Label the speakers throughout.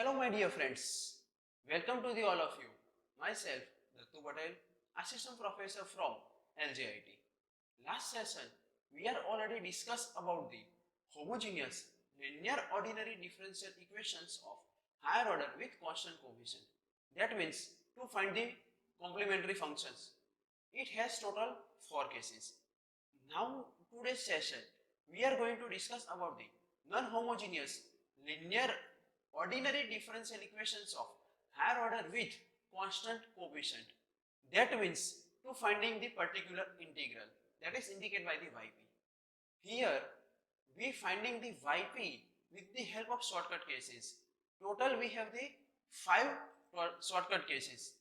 Speaker 1: Hello my dear friends, welcome to the all of you. Myself, Dattu Patel, Assistant Professor from LJIT. Last session, we are already discussed about the homogeneous linear ordinary differential equations of higher order with constant coefficient. That means to find the complementary functions. It has total 4 cases. Now today's session, we are going to discuss about the non-homogeneous linear ordinary differential equations of higher order with constant coefficient. That means to finding the particular integral that is indicated by the yp. Here we finding the yp with the help of shortcut cases. Total we have the 5 shortcut cases.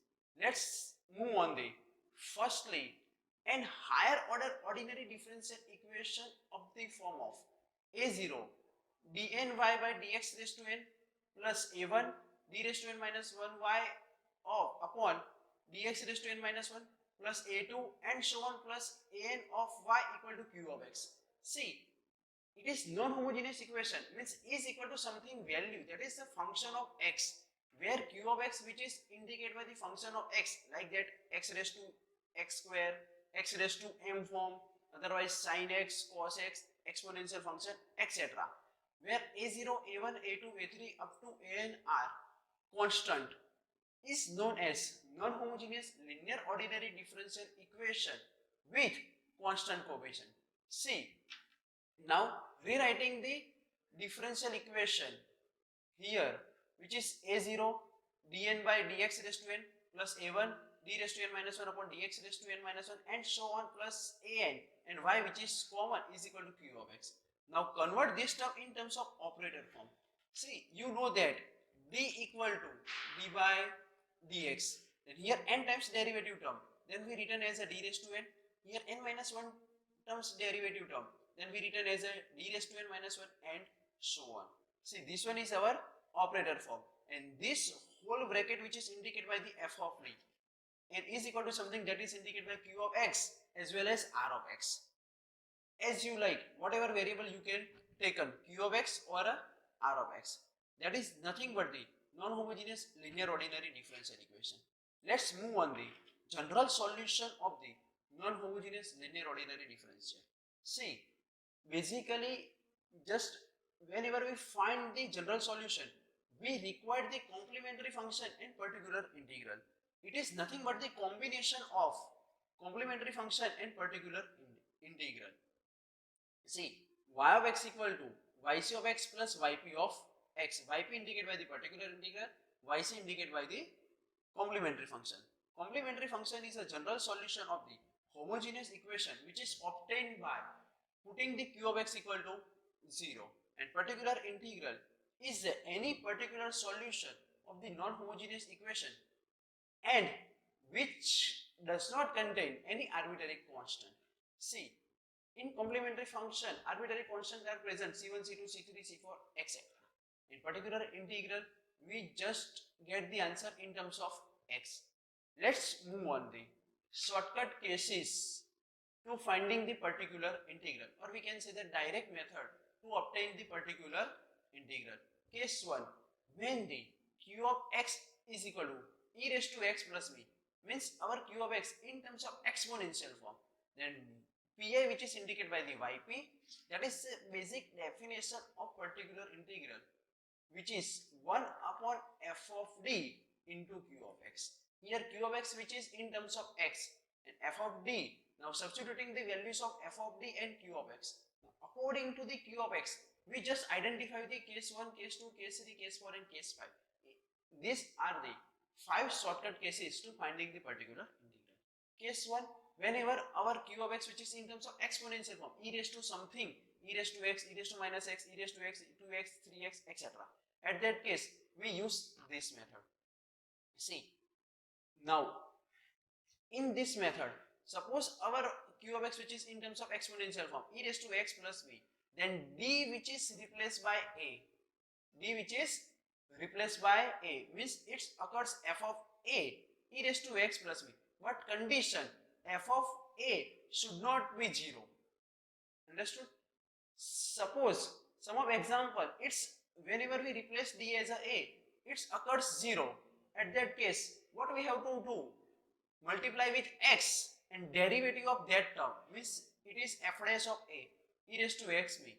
Speaker 1: Let's move on the firstly an higher order ordinary differential equation of the form of a0 dny by dx raised to n plus a1 d raised to n minus 1 y of upon dx raised to n minus 1 plus a2 and so on plus an of y equal to q of x. See, it is non-homogeneous equation, means is equal to something value that is the function of x, where q of x which is indicated by the function of x, like that x raised to x square, x raised to m form, otherwise sin x, cos x, exponential function, etc. Where a0, a1, a2, a3 up to an are constant, is known as non-homogeneous linear ordinary differential equation with constant coefficient. See, now rewriting the differential equation here, which is a0 dn by dx raised to n plus a1 d raised to n minus 1 upon dx raised to n minus 1 and so on plus an and y which is common is equal to q of x. Now convert this term in terms of operator form. See, you know that d equal to d by dx. Then here n times derivative term. Then we written as a d raised to n. Here n minus 1 terms derivative term. Then we written as a d raised to n minus 1 and so on. See, this one is our operator form. And this whole bracket which is indicated by the f of d and is equal to something that is indicated by q of x as well as r of x. As you like, whatever variable you can take on q of x or a r of x. That is nothing but the non-homogeneous linear ordinary differential equation. Let's move on the general solution of the non-homogeneous linear ordinary differential. See, basically just whenever we find the general solution, we require the complementary function and particular integral. It is nothing but the combination of complementary function and particular integral. See, y of x equal to yc of x plus yp of x. Yp indicated by the particular integral, yc indicated by the complementary function. Complementary function is a general solution of the homogeneous equation which is obtained by putting the q of x equal to 0, and particular integral is any particular solution of the non-homogeneous equation and which does not contain any arbitrary constant. See, in complementary function, arbitrary constants are present c1, c2, c3, c4, etc. In particular integral, we just get the answer in terms of x. Let's move on the shortcut cases to finding the particular integral, or we can say the direct method to obtain the particular integral. Case 1, when the q of x is equal to e raised to x plus b, means our q of x in terms of exponential form, then pi which is indicated by the yp, that is the basic definition of particular integral, which is 1 upon f of d into q of x. Here q of x which is in terms of x and f of d. Now substituting the values of f of d and q of x. Now, according to the q of x, we just identify the case 1, case 2, case 3, case 4 and case 5. These are the 5 shortcut cases to finding the particular integral. Case 1, whenever our q of x which is in terms of exponential form, e raised to something, e raised to x, e raised to minus x, e raised to x, 2x, 3x, etc. At that case, we use this method. See, now in this method, suppose our q of x which is in terms of exponential form, e raised to x plus b, then d which is replaced by a, d which is replaced by a means it occurs f of a e raised to x plus b, but condition f of a should not be 0. Understood? Suppose some of example, it's whenever we replace d as a, it occurs 0, at that case, what we have to do? Multiply with x and derivative of that term means it is f dash of a e raised to x b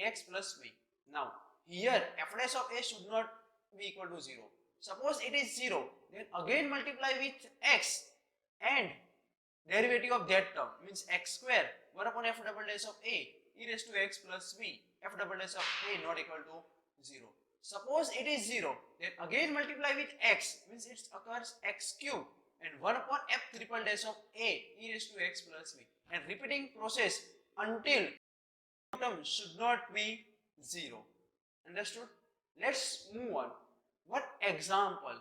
Speaker 1: ax plus b. Now here f dash of a should not be equal to 0. Suppose it is 0, then again multiply with x and derivative of that term means x square 1 upon f double dash of a e raised to x plus b f double dash of a not equal to 0. Suppose it is 0, then again multiply with x means it occurs x cube and 1 upon f triple dash of a e raised to x plus b, and repeating process until term should not be 0. Understood? Let's move on. One example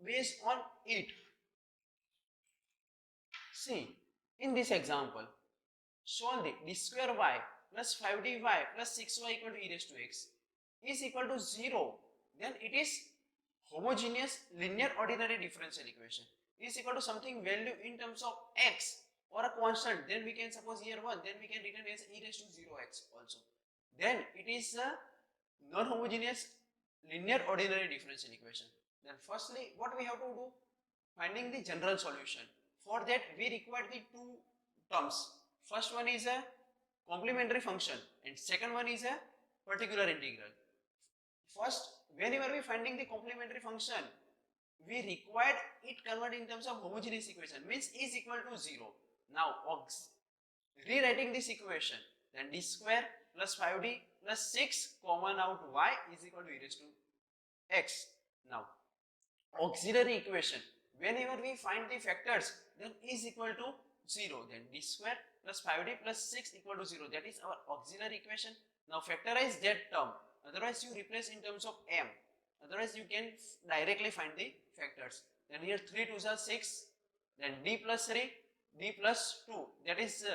Speaker 1: based on it. See, in this example, solve the d square y plus 5dy plus 6y equal to e raised to x is equal to 0. Then it is homogeneous linear ordinary differential equation. Is equal to something value in terms of x or a constant, then we can suppose here 1, then we can written as e raised to 0x also. Then it is a non-homogeneous linear ordinary differential equation. Then firstly, what we have to do? Finding the general solution. For that we require the two terms. First one is a complementary function and second one is a particular integral. First, whenever we finding the complementary function, we required it convert in terms of homogeneous equation means is equal to 0. Now rewriting this equation, then d square plus 5d plus 6 common out y is equal to e raised to x. Now auxiliary equation, whenever we find the factors, then is equal to 0, then d square plus 5d plus 6 equal to 0, that is our auxiliary equation. Now factorize that term, otherwise you replace in terms of m, otherwise you can directly find the factors. Then here 3 2s are 6, then d plus 3, d plus 2, that is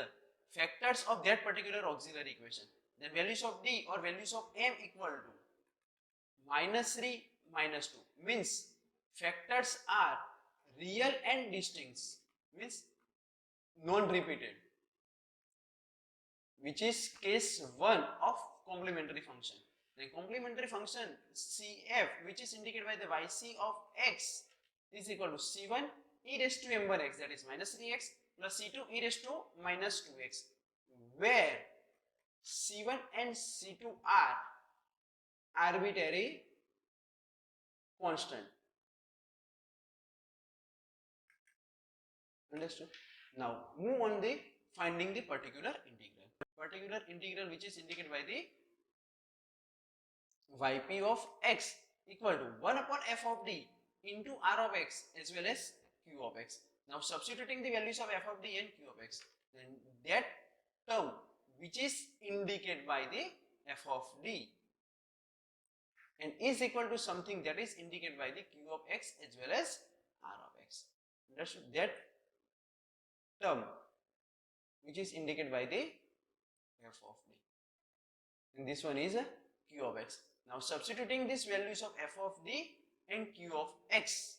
Speaker 1: factors of that particular auxiliary equation. Then values of d or values of m equal to minus 3 minus 2 means factors are real and distinct means non-repeated, which is case 1 of complementary function. The complementary function CF, which is indicated by the YC of x, is equal to C1 e raised to m1x, that is minus 3x plus C2 e raised to minus 2x, where C1 and C2 are arbitrary constant. Understood? Now move on the finding the particular integral. Particular integral which is indicated by the yp of x equal to 1 upon f of d into r of x as well as q of x. Now substituting the values of f of d and q of x, then that term which is indicated by the f of d and is equal to something that is indicated by the q of x as well as r of x. Understood? That term which is indicated by the f of d, and this one is a q of x. Now substituting these values of f of d and q of x,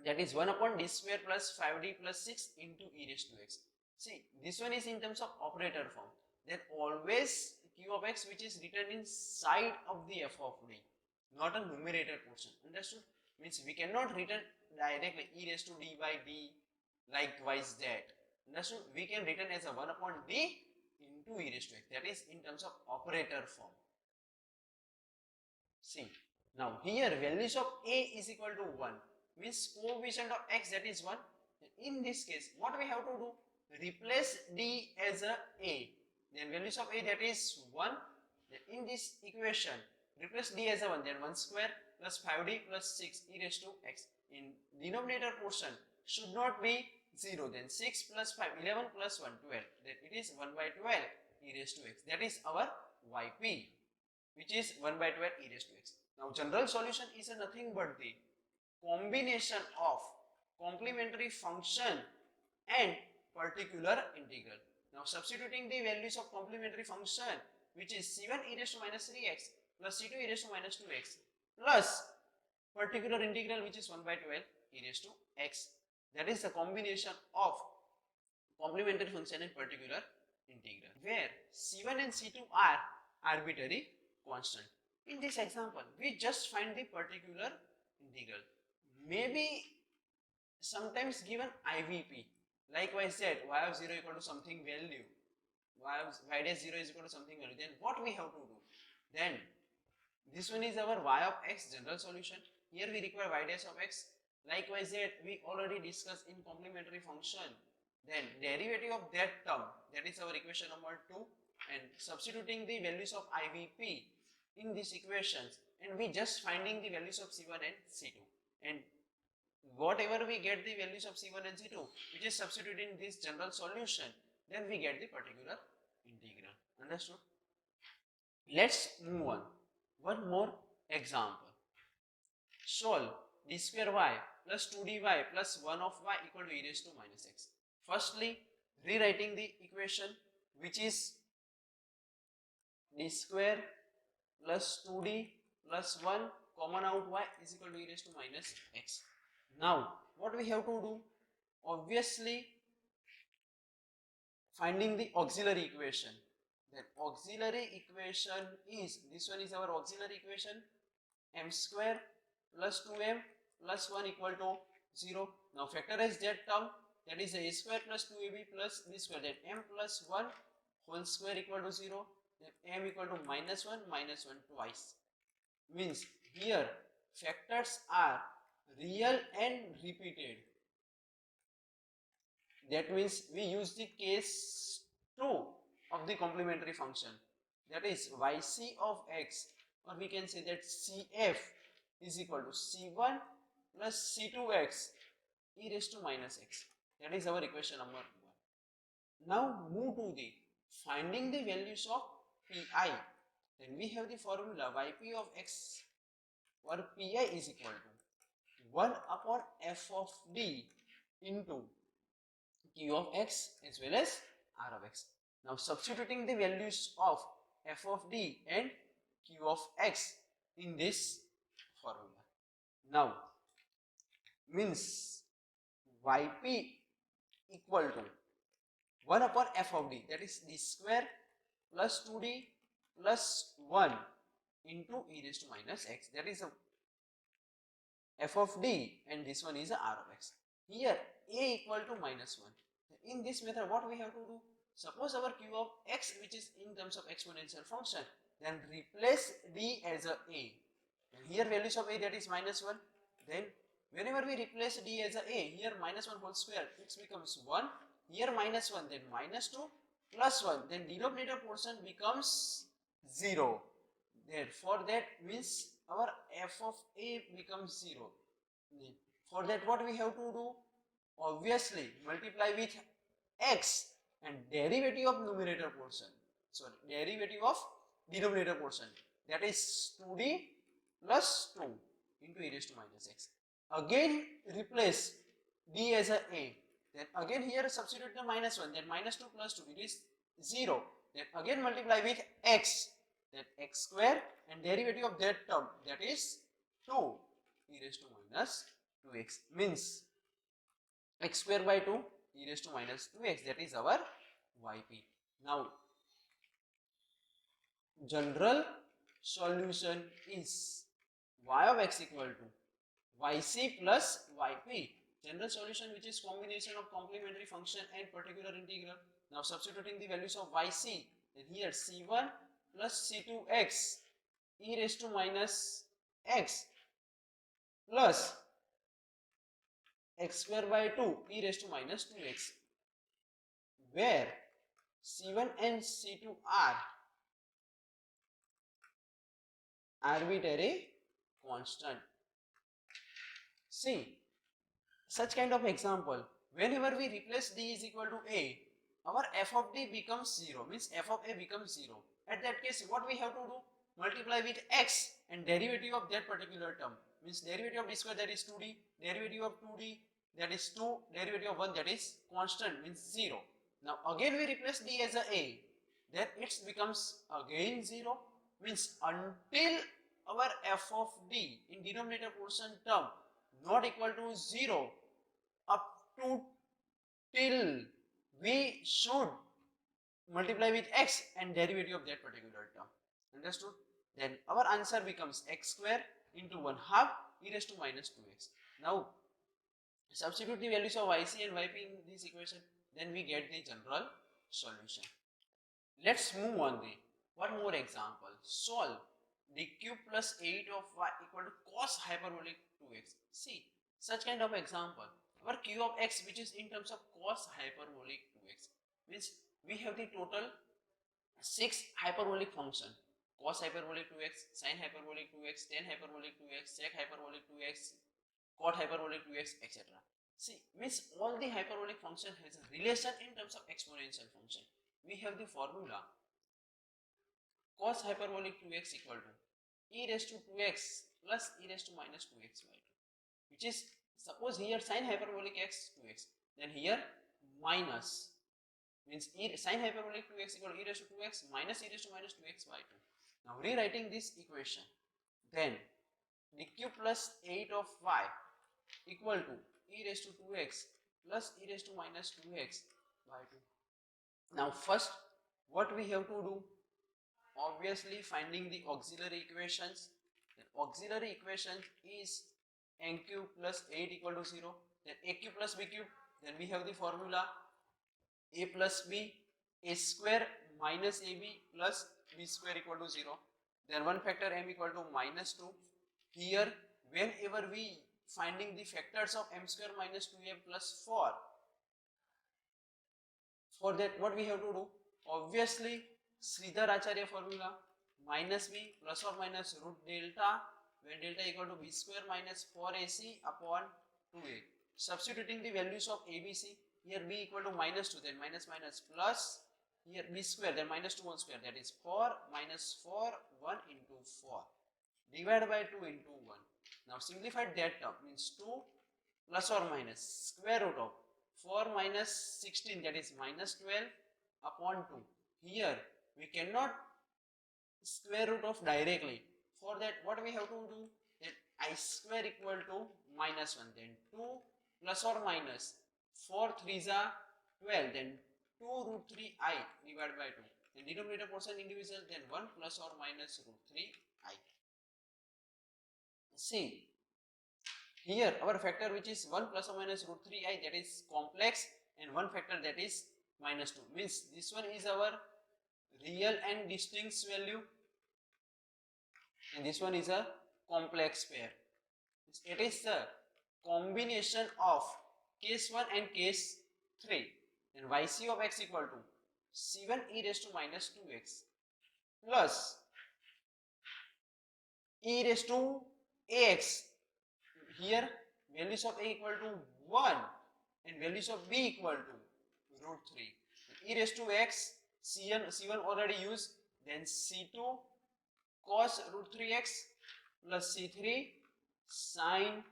Speaker 1: that is 1 upon d square plus 5d plus 6 into e raised to x. See, this one is in terms of operator form, then always q of x which is written inside of the f of d, not a numerator portion. Understood? Means we cannot written directly e raised to d by d likewise that. Understood? We can written as a 1 upon d into e raised to x, that is in terms of operator form. See, now here values of a is equal to 1 means coefficient of x, that is 1. In this case what we have to do? Replace d as a, then values of a, that is 1. Then in this equation replace d as a 1, then 1 square plus 5d plus 6 e raised to x. In denominator portion should not be 0, then 6 plus 5 11 plus 1 12, then it is 1 by 12 e raised to x, that is our yp, which is 1 by 12 e raised to x. Now general solution is nothing but the combination of complementary function and particular integral. Now substituting the values of complementary function, which is c1 e raised to minus 3x plus c2 e raised to minus 2x plus particular integral which is 1 by 12 e raised to x, that is the combination of complementary function and particular integral, where c1 and c2 are arbitrary constant. In this example, we just find the particular integral. Maybe sometimes given IVP, likewise that y of 0 equal to something value, y dash 0 is equal to something value, then what we have to do? Then this one is our y of x general solution. Here we require y dash of x. Likewise that we already discussed in complementary function. Then derivative of that term, that is our equation number 2, and substituting the values of IVP in these equations, and we just finding the values of C1 and C2, and whatever we get the values of C1 and C2, which is substituted in this general solution, then we get the particular integral. Understood? Let's move on. One more example. Solve d square y plus 2dy plus 1 of y equal to e raised to minus x. Firstly, rewriting the equation, which is d square plus 2d plus 1 common out y is equal to e raised to minus x. Now, what we have to do? Obviously, finding the auxiliary equation. Then auxiliary equation is, this one is our auxiliary equation, m square plus 2m plus 1 equal to 0. Now factorize that term, that is a square plus 2ab plus b square, that m plus 1 whole square equal to 0, then m equal to minus 1 twice. Means here factors are real and repeated. That means we use the case 2 of the complementary function, that is yc of x, or we can say that cf is equal to c1 plus c2x e raised to minus x. That is our equation number 1. Now move to the finding the values of pi. Then we have the formula yp of x, or pi is equal to 1 upon f of d into q of x as well as r of x. Now substituting the values of f of d and q of x in this formula. Now means yp equal to 1 upon f of d, that is d square plus 2d plus 1 into e raised to minus x, that is a f of d, and this one is a r of x. Here a equal to minus 1. In this method, what we have to do? Suppose our q of x, which is in terms of exponential function, then replace d as a a. And here values of a, that is minus 1. Then whenever we replace d as a, here minus 1 whole square, it becomes 1. Here minus 1, then minus 2 plus 1. Then denominator portion becomes 0. Therefore, that means our f of a becomes 0. For that, what we have to do? Obviously, multiply with x and derivative of numerator portion. Sorry, derivative of denominator portion. That is 2d plus 2 into e raised to minus x. Again, replace d as a a. Then again here substitute the minus 1. Then minus 2 plus 2, it is 0. Then again multiply with x. Then x square and derivative of that term, that is 2 e raised to minus 2x, means x square by 2 e raised to minus 2x, that is our yp. Now general solution is y of x equal to yc plus yp. General solution, which is combination of complementary function and particular integral. Now substituting the values of yc, then here c1 plus c2x e raised to minus x plus x square by 2 e raised to minus 2x, where c1 and c2 are arbitrary constant. See, such kind of example, whenever we replace d is equal to a, our f of d becomes 0, means f of a becomes 0. At that case, what we have to do? Multiply with x and derivative of that particular term, means derivative of d square, that is 2d, derivative of 2d, that is 2, derivative of 1, that is constant, means 0. Now again we replace d as a, then it becomes again 0, means until our f of d in denominator portion term not equal to 0, up to till we should multiply with x and derivative of that particular term. Understood? then our answer becomes x square into 1 half e raised to minus 2x. Now substitute the values of yc and yp in this equation, then we get the general solution. Let's move on the one more example. Solve d cube plus 8 of y equal to cos hyperbolic 2x. See, such kind of example. Our q of x, which is in terms of cos hyperbolic 2x, means we have the total 6 hyperbolic function: cos hyperbolic 2x, sin hyperbolic 2x, tan hyperbolic 2x, sec hyperbolic 2x, cot hyperbolic 2x, etc. See, means all the hyperbolic function has a relation in terms of exponential function. We have the formula cos hyperbolic 2x equal to e raised to 2x plus e raised to minus 2x by 2, which is, suppose here sin hyperbolic x 2x, then here minus, means sin hyperbolic 2x equal to e raised to 2x minus e raised to minus 2x by 2. Now rewriting this equation, then d cube plus 8 of y equal to e raised to 2x plus e raised to minus 2x by 2. Now first what we have to do, obviously finding the auxiliary equations. Then auxiliary equation is n cube plus 8 equal to 0, then a cube plus b cube, then we have the formula a plus b, a square minus ab plus b square equal to 0, then one factor m equal to minus 2. Here whenever we finding the factors of m square minus 2m plus 4, for that what we have to do, obviously Sridhar Acharya formula, minus b plus or minus root delta, when delta equal to b square minus 4ac upon 2a. Substituting the values of abc, here b equal to minus 2, then minus minus plus, here b square, then minus 2 1 square, that is 4 minus 4 1 into 4 divided by 2 into 1. Now simplified that term, means 2 plus or minus square root of 4 minus 16, that is minus 12 upon 2. Here we cannot square root of directly. For that what we have to do, then I square equal to minus 1, then 2 plus or minus 4 3s are 12, then 2 root 3i divided by 2. Then denominator portion individual, then 1 plus or minus root 3i. See, here our factor which is 1 plus or minus root 3i, that is complex, and one factor that is minus 2, means this one is our real and distinct value, and this one is a complex pair. It is the combination of case 1 and case 3. Then yc of x equal to c1 e raised to minus 2x plus e raised to ax. Here values of a equal to 1 and values of b equal to root 3. E raised to x, c1 already used, then c2 cos root 3x plus c3 sin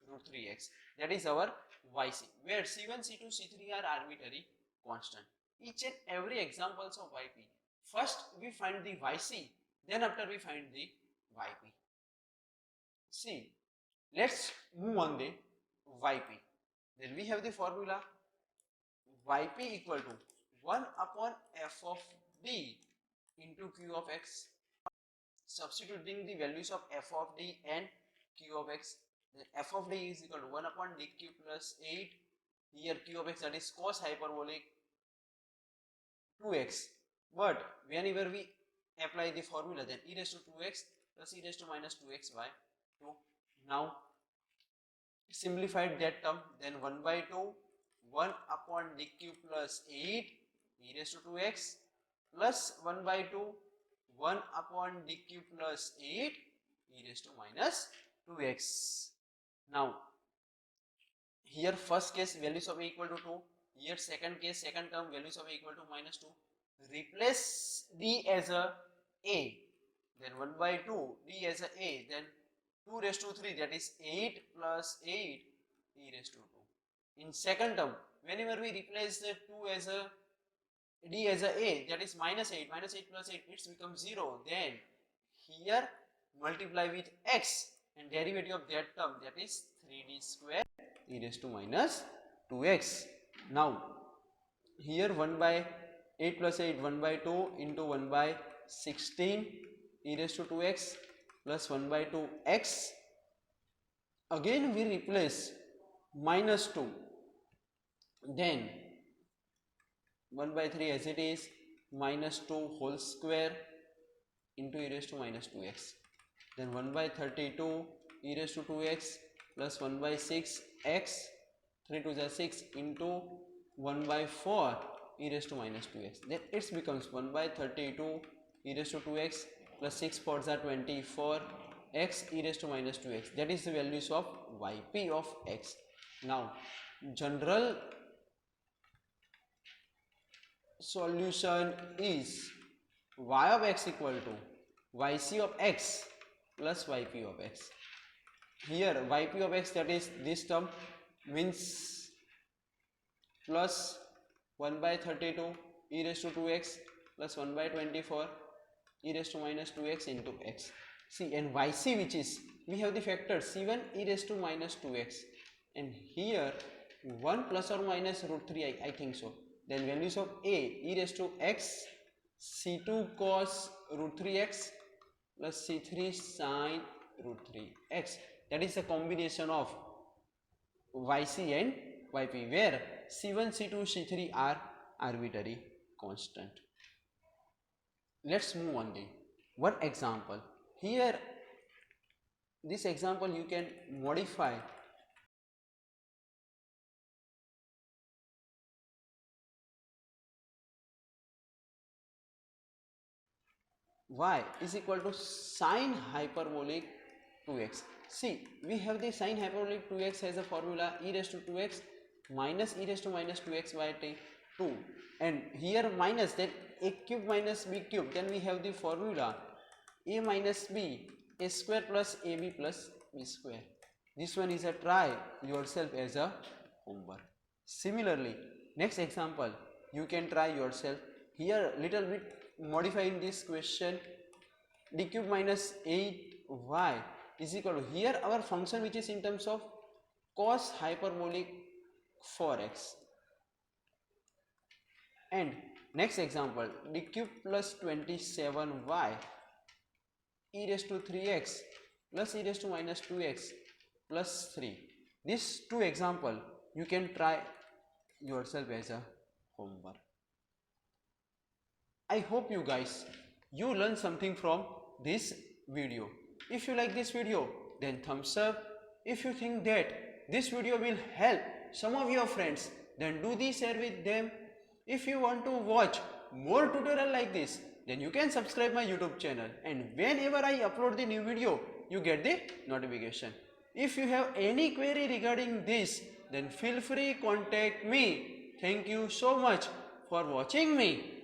Speaker 1: root 3x. That is our yc, where c1, c2, c3 are arbitrary constant. Each and every examples of yp, first we find the yc, then after we find the yp. See, let's move on the yp. Then we have the formula yp equal to 1 upon f of d into q of x. Substituting the values of f of d and q of x, then f of d is equal to 1 upon dq plus 8. Here q of x, that is cos hyperbolic 2x. But whenever we apply the formula, then e raised to 2x plus e raised to minus 2x by 2. Now simplified that term, then 1 by 2, 1 upon dq plus 8 e raised to 2x plus 1 by 2, 1 upon dq plus 8 e raised to minus 2x. Now here first case values of a equal to 2, here second case second term values of a equal to minus 2. Replace d as a, then 1 by 2 d as a, then 2 raised to 3, that is 8 plus 8 e raised to 2. In second term, whenever we replace the 2 as a d as a, that is minus 8 plus 8, it becomes 0. Then here multiply with x and derivative of that term, that is 3d square e raised to minus 2x. Now here 1 by 8 plus 8, 1 by 2 into 1 by 16 e raised to 2x plus 1 by 2x. Again we replace minus 2, then 1 by 3 as it is, minus 2 whole square into e raised to minus 2x. Then 1 by 32 e raised to 2x plus 1 by 6x, 3 to the 6 into 1 by 4 e raised to minus 2x. Then it becomes 1 by 32 e raised to 2x plus 6 4s are 24 x e raised to minus 2x. That is the values of yp of x. Now general solution is y of x equal to yc of x plus yp of x. Here yp of x, that is this term, means plus 1 by 32 e raised to 2x plus 1 by 24 e raised to minus 2x into x. See, and yc, which is, we have the factor c1 e raised to minus 2x, and here 1 plus or minus root 3, I think so. Then values of a e raised to x, c2 cos root 3x plus c3 sin root 3x. That is a combination of yc and yp, where c1, c2, c3 are arbitrary constant. Let's move on the one example. Here, this example you can modify y is equal to sine hyperbolic 2x. See, we have the sine hyperbolic 2x as a formula e raised to 2x minus e raised to minus 2x by 2, and here minus, then a cube minus b cube, then we have the formula a minus b, a square plus ab plus b square. This one is a try yourself as a homework. Similarly, next example you can try yourself. Here little bit modifying this question, d cube minus 8y is equal to, here our function which is in terms of cos hyperbolic 4x. And next example, d cube plus 27y e raised to 3x plus e raised to minus 2x plus 3. These two example you can try yourself as a homework. I hope you guys, you learn something from this video. If you like this video, then thumbs up. If you think that this video will help some of your friends, then do the share with them. If you want to watch more tutorial like this, then you can subscribe my YouTube channel, and whenever I upload the new video, you get the notification. If you have any query regarding this, then feel free contact me. Thank you so much for watching me.